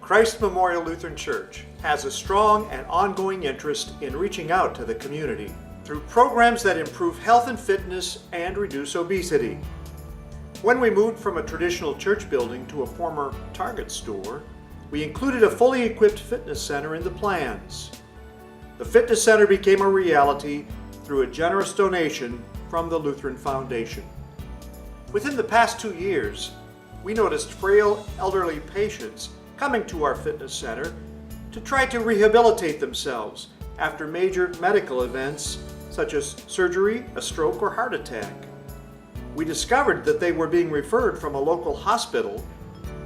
Christ Memorial Lutheran Church has a strong and ongoing interest in reaching out to the community through programs that improve health and fitness and reduce obesity. When we moved from a traditional church building to a former Target store, we included a fully equipped fitness center in the plans. The fitness center became a reality through a generous donation from the Lutheran Foundation. Within the past 2 years, we noticed frail elderly patients coming to our fitness center to try to rehabilitate themselves after major medical events such as surgery, a stroke, or heart attack. We discovered that they were being referred from a local hospital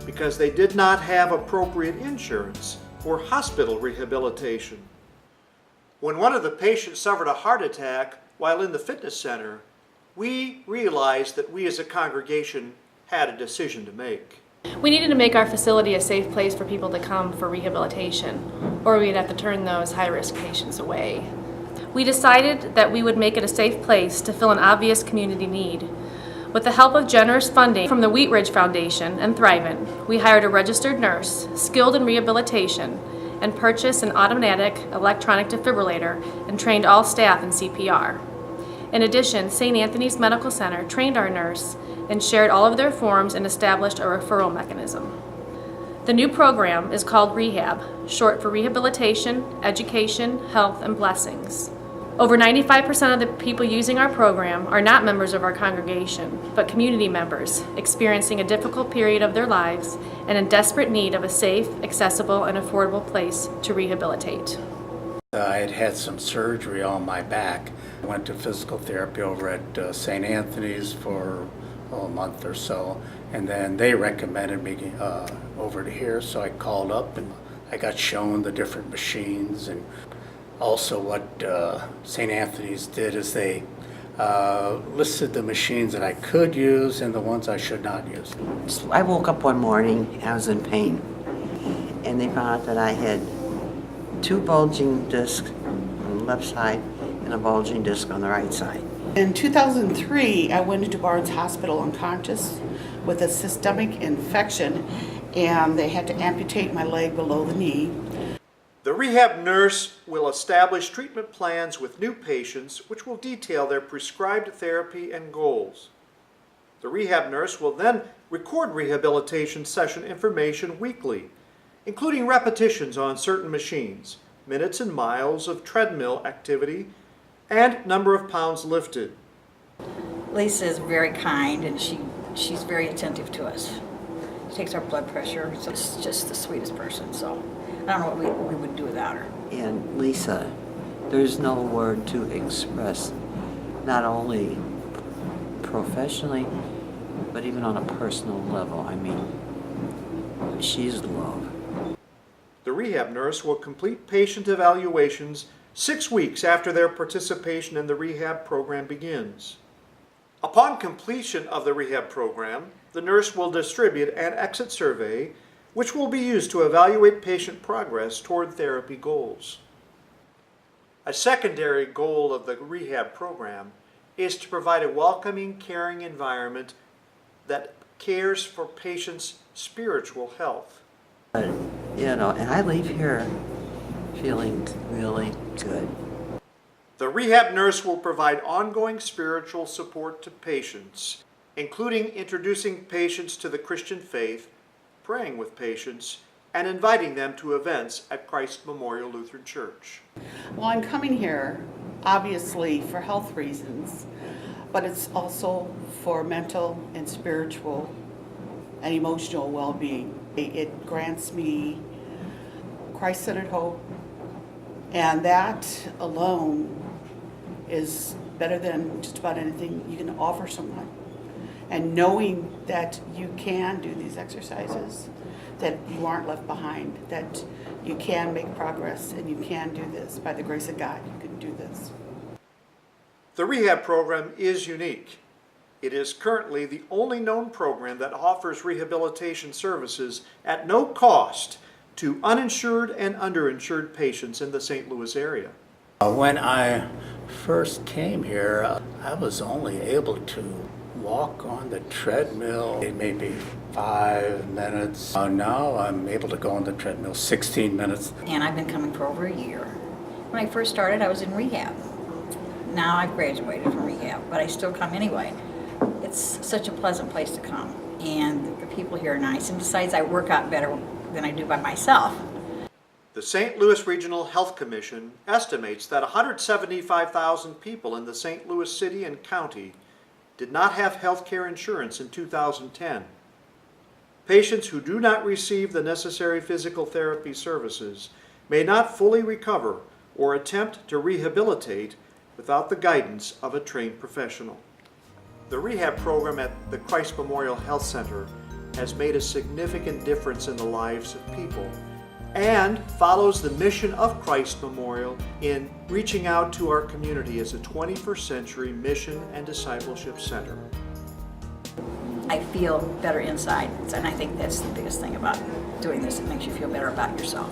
because they did not have appropriate insurance for hospital rehabilitation. When one of the patients suffered a heart attack while in the fitness center, we realized that we as a congregation had a decision to make. We needed to make our facility a safe place for people to come for rehabilitation, or we'd have to turn those high-risk patients away. We decided that we would make it a safe place to fill an obvious community need. With the help of generous funding from the Wheat Ridge Foundation and Thrivent, we hired a registered nurse, skilled in rehabilitation, and purchased an automatic electronic defibrillator and trained all staff in CPR. In addition, St. Anthony's Medical Center trained our nurse and shared all of their forms and established a referral mechanism. The new program is called Re-Hab, short for Rehabilitation, Education, Health, and Blessings. Over 95% of the people using our program are not members of our congregation, but community members experiencing a difficult period of their lives and in desperate need of a safe, accessible, and affordable place to rehabilitate. I had had some surgery on my back. I went to physical therapy over at St. Anthony's for a month or so, and then they recommended me over to here, so I called up and I got shown the different machines. And also what St. Anthony's did is they listed the machines that I could use and the ones I should not use. I woke up one morning, I was in pain, and they found out that I had 2 bulging discs on the left side and a bulging disc on the right side. In 2003, I went into Barnes Hospital unconscious with a systemic infection, and they had to amputate my leg below the knee. The rehab nurse will establish treatment plans with new patients, which will detail their prescribed therapy and goals. The rehab nurse will then record rehabilitation session information weekly, including repetitions on certain machines, minutes and miles of treadmill activity, and number of pounds lifted. Lisa is very kind, and she's very attentive to us. She takes our blood pressure, so she's just the sweetest person. So I don't know what we would do without her. And Lisa, there's no word to express, not only professionally, but even on a personal level. I mean, she's love. The rehab nurse will complete patient evaluations 6 weeks after their participation in the rehab program begins. Upon completion of the rehab program, the nurse will distribute an exit survey, which will be used to evaluate patient progress toward therapy goals. A secondary goal of the rehab program is to provide a welcoming, caring environment that cares for patients' spiritual health. And I leave here feeling really good. The rehab nurse will provide ongoing spiritual support to patients, including introducing patients to the Christian faith, praying with patients, and inviting them to events at Christ Memorial Lutheran Church. Well, I'm coming here, obviously, for health reasons, but it's also for mental and spiritual and emotional well-being. It grants me Christ-centered hope, and that alone is better than just about anything you can offer someone. And knowing that you can do these exercises, that you aren't left behind, that you can make progress and you can do this. By the grace of God, you can do this. The rehab program is unique. It is currently the only known program that offers rehabilitation services at no cost to uninsured and underinsured patients in the St. Louis area. When I first came here, I was only able to walk on the treadmill maybe 5 minutes. Now I'm able to go on the treadmill 16 minutes. And I've been coming for over a year. When I first started, I was in rehab. Now I've graduated from rehab, but I still come anyway. It's such a pleasant place to come, and the people here are nice. And besides, I work out better than I do by myself. The St. Louis Regional Health Commission estimates that 175,000 people in the St. Louis City and County did not have health care insurance in 2010. Patients who do not receive the necessary physical therapy services may not fully recover or attempt to rehabilitate without the guidance of a trained professional. The rehab program at the Christ Memorial Health Center has made a significant difference in the lives of people and follows the mission of Christ Memorial in reaching out to our community as a 21st century mission and discipleship center. I feel better inside, and I think that's the biggest thing about doing this. It makes you feel better about yourself.